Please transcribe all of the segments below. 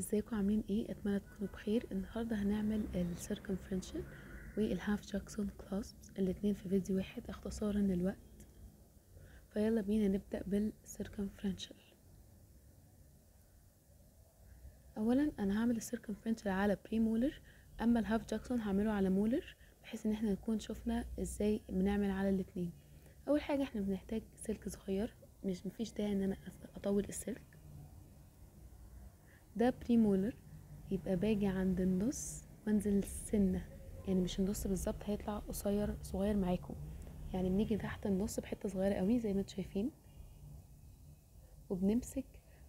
ازيكم عاملين ايه؟ اتمنى تكونوا بخير. النهارده هنعمل السيركمفرنشال والهاف جاكسون كلاسبس الاتنين في فيديو واحد اختصارا للوقت. فيلا بينا نبدأ بالسيركمفرنشال. اولا انا هعمل السيركمفرنشال على بري مولر، اما الهاف جاكسون هعمله على مولر، بحيث ان احنا نكون شفنا ازاي بنعمل على الاتنين. اول حاجه احنا بنحتاج سلك صغير، مفيش داعي ان انا اطول السلك ده. بري مولر يبقى باجي عند النص وانزل سنة، يعني مش النص بالظبط، هيطلع قصير صغير معاكم، يعني بنيجي تحت النص بحتة صغيرة قوي زي ما انتوا شايفين، وبنمسك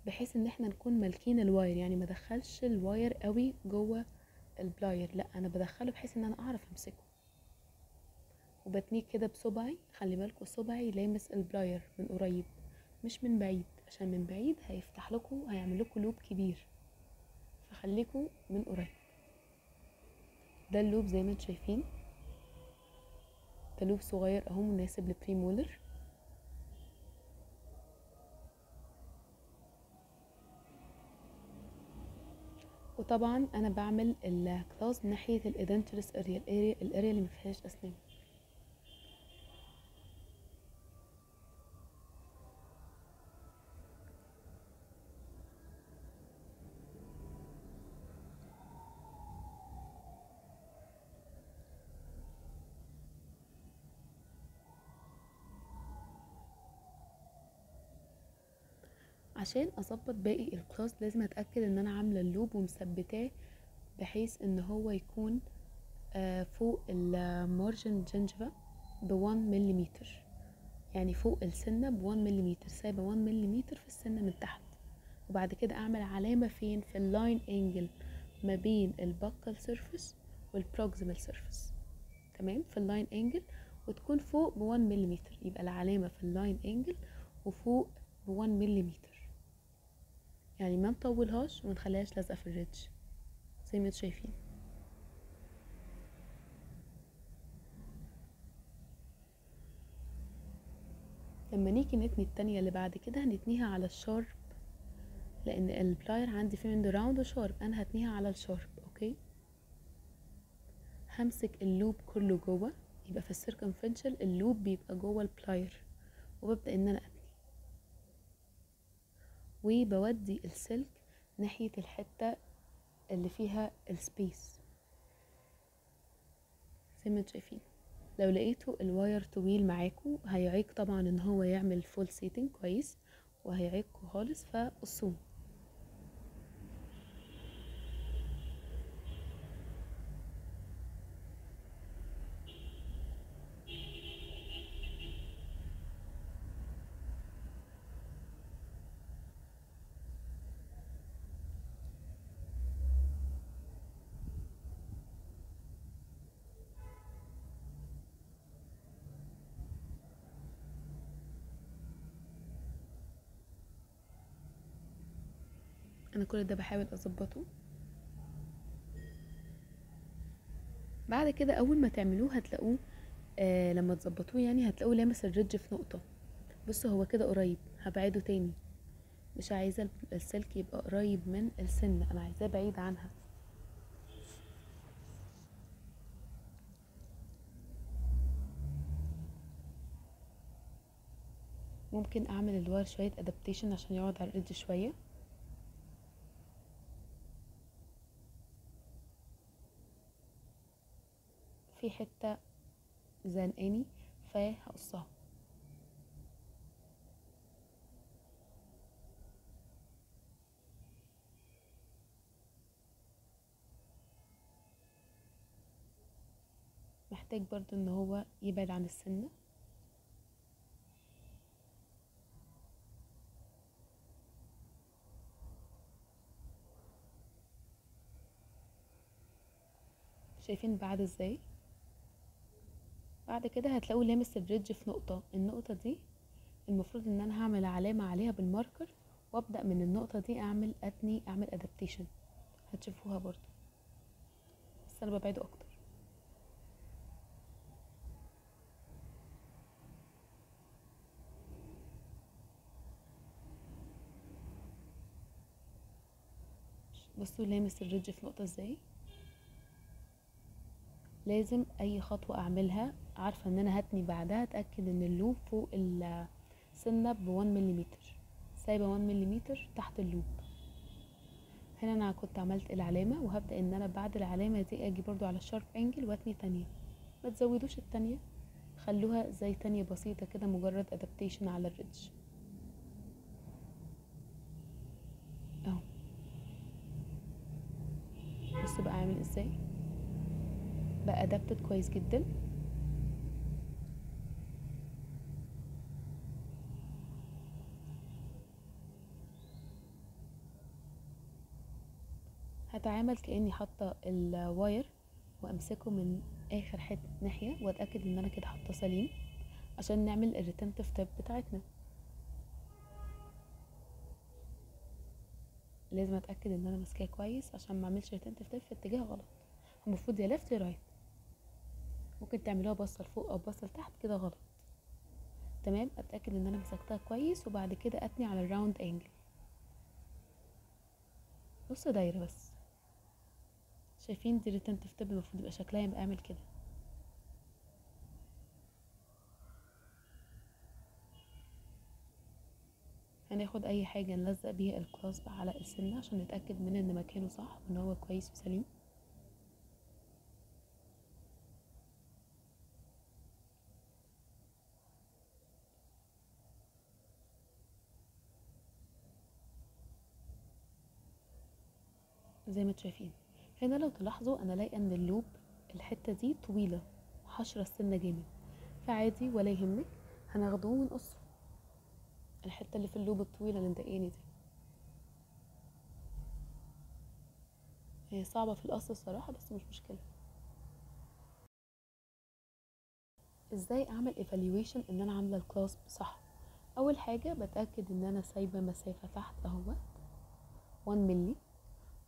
بحيث ان احنا نكون مالكين الواير، يعني ما دخلش الواير قوي جوه البلاير، لا انا بدخله بحيث ان انا اعرف امسكه، وبتنيه كده بصبعي. خلي بالكوا صبعي لامس البلاير من قريب مش من بعيد، عشان من بعيد هيفتح لكم، هيعمل لكم لوب كبير، فخليكوا من قريب. ده اللوب زي ما انتوا شايفين، ده لوب صغير اهو مناسب للبري مولر. وطبعا انا بعمل الكلاس ناحيه الادنترس اريا، الاريا اللي مفيهاش اسنان. عشان اظبط باقي الكلاس لازم اتاكد ان انا عامله اللوب ومثبتاه بحيث ان هو يكون فوق المارجن جنجفا ب1 مليمتر، يعني فوق السنه ب1 مليمتر، سايبه 1 مليمتر في السنه من تحت. وبعد كده اعمل علامه فين؟ في اللاين انجل ما بين الباكال سيرفيس والبروكسيمال سيرفيس، تمام، في اللاين انجل، وتكون فوق ب1 مليمتر، يبقى العلامه في اللاين انجل وفوق ب1 مليمتر، يعني ما نطولهاش وما نخليهاش لازقه في الريدج زي ما انتوا شايفين. لما نيجي نتني التانية اللي بعد كده هنتنيها على الشارب، لان البلاير عندي فيه من راوند وشارب، انا هتنيها على الشارب. اوكي، همسك اللوب كله جوه، يبقى في السيركمفرنشال اللوب بيبقى جوه البلاير، وببدأ ان انا اتني، وبودي السلك ناحية الحتة اللي فيها السبيس زي ما انتوا شايفين. لو لقيتوا الواير طويل معاكو هيعيق طبعا ان هو يعمل فول سيتنج كويس، وهيعيقكوا خالص، فقصوه. انا كل ده بحاول اظبطه. بعد كده اول ما تعملوه هتلاقوه لما تظبطوه يعني هتلاقوه لامس الريدج في نقطة. بصوا هو كده قريب، هبعده تاني، مش عايزة السلك يبقى قريب من السن، انا عايزاه بعيد عنها. ممكن اعمل الواير شوية ادابتيشن عشان يقعد على الريدج شوية. في حتة زنقاني فهقصها. محتاج برضو ان هو يبعد عن السنة. شايفين بعد ازاي؟ بعد كده هتلاقوا لامس الريدج في نقطة، النقطة دي المفروض ان انا هعمل علامة عليها بالماركر، وابدأ من النقطة دي اعمل اتني، اعمل ادابتيشن، هتشوفوها برضو، بس انا ببعده اكتر. بصوا لامس الريدج في نقطة ازاي. لازم اي خطوة اعملها عارفة ان انا هتني بعدها اتأكد ان اللوب فوق السنة ب1 مليمتر، سايبة 1 مليمتر تحت اللوب. هنا انا كنت عملت العلامة، وهبدأ ان انا بعد العلامة دي اجي برضو على الشارب انجل واتني تانية. ما تزودوش التانية، خلوها زي تانية بسيطة كده، مجرد ادابتيشن على الريدج اهو. بصوا بقى عامل ازاي، بقى ادابتد كويس جدا. هتعامل كأني حاطة الواير وامسكه من اخر حتة ناحية واتأكد ان انا كده حاطه سليم، عشان نعمل الريتنتيف تيب بتاعتنا. لازم اتأكد ان انا ماسكاه كويس عشان ما اعملش ريتنتيف تيب في اتجاه غلط. المفروض يا ليفت يا رايت، ممكن تعملوها بصة لفوق او بصة لتحت كده غلط. تمام، اتأكد ان انا مسكتها كويس، وبعد كده اتني على الراوند انجل نص دايرة بس. شايفين دي ريتنتيف تيب المفروض يبقى شكلها يبقى عامل كده. هناخد اي حاجة نلزق بيها الكلاسب على السنة عشان نتأكد من ان مكانه صح وان هو كويس وسليم. زي ما انتوا شايفين هنا، لو تلاحظوا انا لاقيه ان اللوب الحتة دي طويلة، حشرة السنة جامد، فعادي ولا يهمك، هناخده ونقصه. الحتة اللي في اللوب الطويلة اللي مضايقاني دي هي صعبة في القص الصراحة، بس مش مشكلة. ازاي اعمل evaluation ان انا عاملة الكلاسب صح؟ اول حاجة بتأكد ان انا سايبة مسافة تحت اهوت 1 ملي،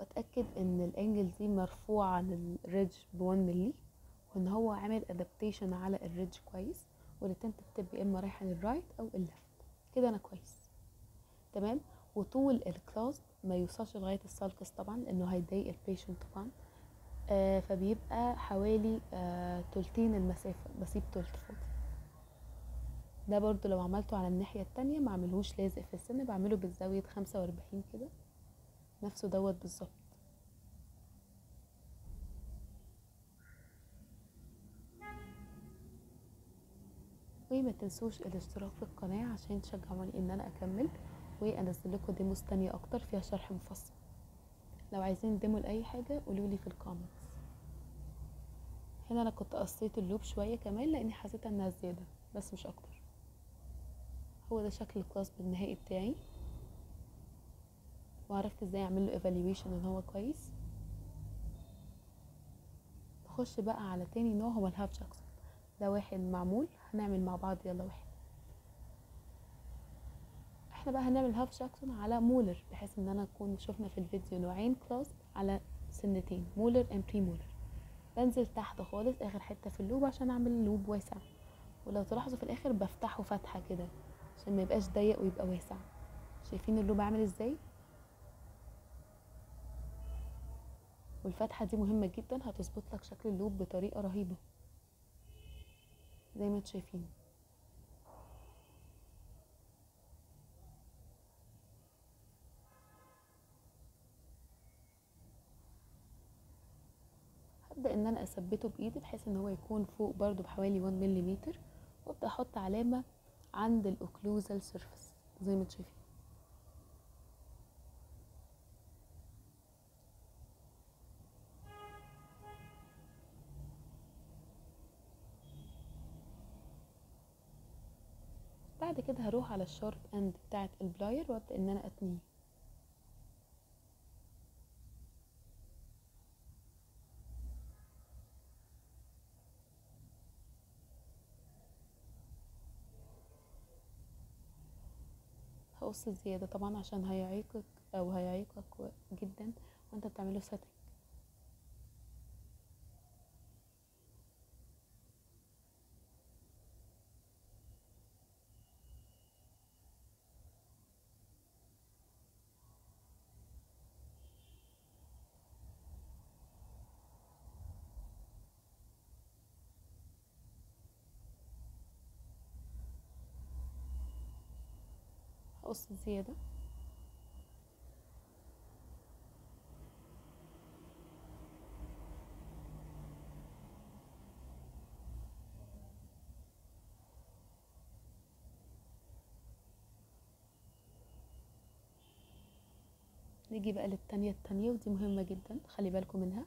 واتأكد ان الانجل دي مرفوعة عن الريدج ب1 ملي، وان هو عامل ادابتيشن على الريدج كويس، والتنتف تب يا اما رايحة للرايت او الليفت. كده انا كويس تمام. وطول الكلاس ما يوصلش لغاية السالكس طبعا، لانه هيضايق البيشنت طبعا. فبيبقى حوالي تلتين المسافة، بسيب تلت فاضي. ده برضو لو عملته على الناحية التانية ما عملهوش لازق في السن، بعمله بالزاوية 45 كده، نفسه دوت بالظبط. وما تنسوش الاشتراك في القناة عشان تشجعوني ان انا اكمل وانزل لكم ديموز تانية اكتر فيها شرح مفصل. لو عايزين ديمو لاي حاجة قولولي في الكومنتس. هنا انا كنت قصيت اللوب شوية كمان لاني حسيت انها زيادة، بس مش اكتر. هو ده شكل الكلاس النهائي بتاعي، وعرفت ازاي اعمل له ايفالويشن ان هو كويس. نخش بقى على تاني نوع، هو الهاف جاكسون. ده واحد معمول، هنعمل مع بعض يلا واحد. احنا بقى هنعمل هاف جاكسون على مولر، بحيث ان انا نكون شفنا في الفيديو نوعين كلاس على سنتين، مولر اند بري مولر. بنزل تحت خالص اخر حته في اللوب عشان اعمل لوب واسع، ولو تلاحظوا في الاخر بفتحه فتحه كده عشان ما يبقاش ضيق ويبقى واسع. شايفين اللوب عامل ازاي؟ والفتحه دي مهمه جدا، هتظبط لك شكل اللوب بطريقه رهيبه زي ما انتم شايفين. هبدا ان انا اثبته بايدي بحيث ان هو يكون فوق برضو بحوالي 1 مليمتر، وابدا احط علامه عند الاوكلوزال سيرفيس زي ما انتم شايفين. بعد كده هروح على الشارب اند بتاعه البلاير وابدا ان انا اتنيه. هقص الزياده طبعا عشان هيعيقك او هيعيقك جدا وانت بتعمله سيتنج. نقص زيادة. نيجي بقى للتانية التانية، ودي مهمة جدا خلي بالكم منها.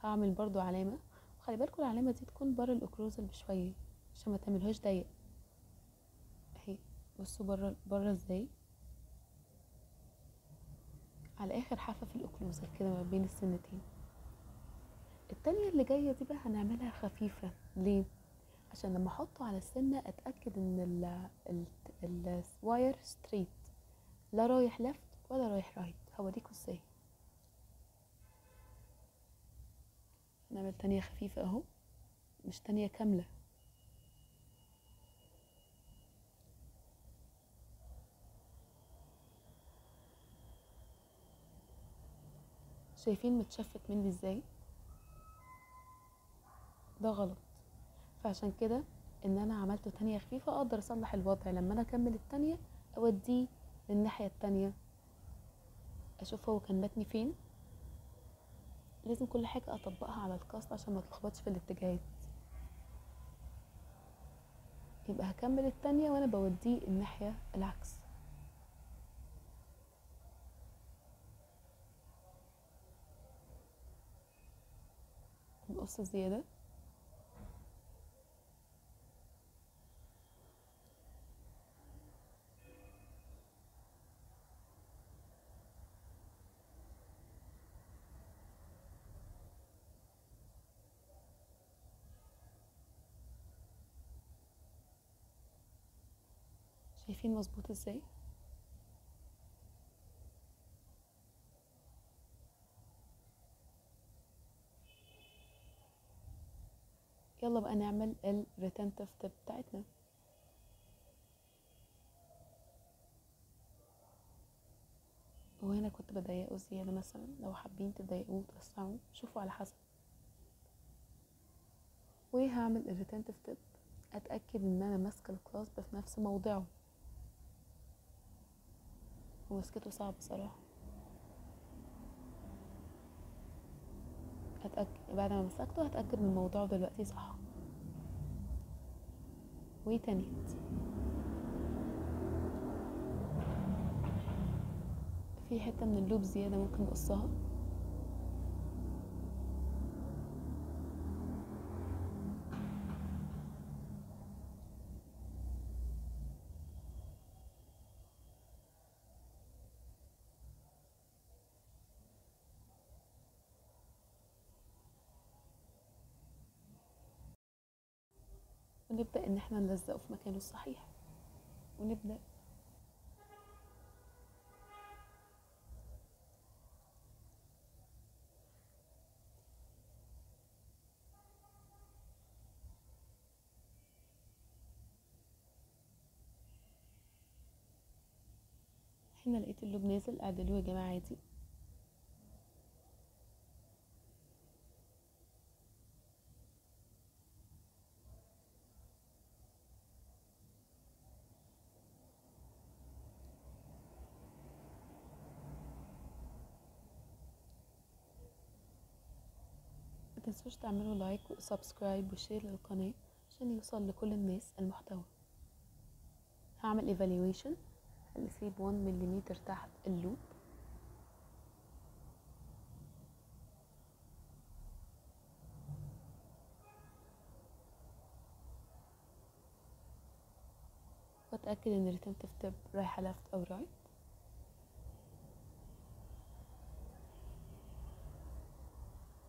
هعمل برضو علامة، وخلي بالكم العلامة دي تكون برا الاوكلوزال بشوية عشان ما تعملوهاش ضيق اهي. بصوا برا ازاي، على اخر حافة في الاوكلوزال كده ما بين السنتين. التانية اللي جاية دي بقى هنعملها خفيفة. ليه؟ عشان لما احطه على السنة اتأكد ان الواير ستريت، لا رايح لفت ولا رايح رايت. هوريكوا ازاي. نعمل تانية خفيفة اهو، مش تانية كاملة. شايفين متشفت مني ازاي؟ ده غلط. فعشان كده ان انا عملته تانية خفيفة اقدر اصلح الوضع لما انا اكمل التانية، اوديه للناحية التانية، اشوف هو كان متني فين. لازم كل حاجة اطبقها على الكاست عشان ما تلخبطش في الاتجاهات. يبقى هكمل التانية وانا بوديه الناحية العكس. نقص زيادة. شايفين مظبوط ازاي؟ يلا بقى نعمل الريتنتيف تيب بتاعتنا. وهنا كنت بضيقه زيادة، مثلا لو حابين تضيقوه وتوسعوه شوفوا على حسب. وهعمل الريتنتيف تيب، اتأكد ان انا ماسكة الكلاسب في نفس موضعه، ومسكته صعب بصراحة. هتأكد بعد ما مسكته، هتأكد من موضوعه دلوقتي صح. وتانيت في حتة من اللوب زيادة ممكن نقصها. ونبدأ ان احنا نلزقه في مكانه الصحيح، ونبدأ. هنا لقيت اللوب نازل، اعدلوه يا جماعة عادي. متنسوش تعملوا لايك وسبسكرايب وشير للقناة عشان يوصل لكل الناس المحتوى. هعمل evaluation، هنسيب 1 مليمتر تحت اللوب. واتأكد ان الريتنتيف تيب رايحة left او right.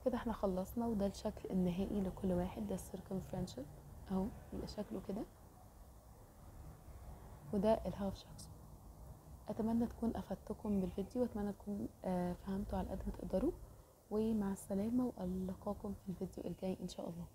كده احنا خلصنا، وده الشكل النهائي لكل واحد. ده السيركمفرنشال اهو يبقى شكله كده، وده الهاف شخص. اتمنى تكون افدتكم بالفيديو، واتمنى تكون فهمتوا على قد ما تقدروا. ومع السلامة، والقاكم في الفيديو الجاي ان شاء الله.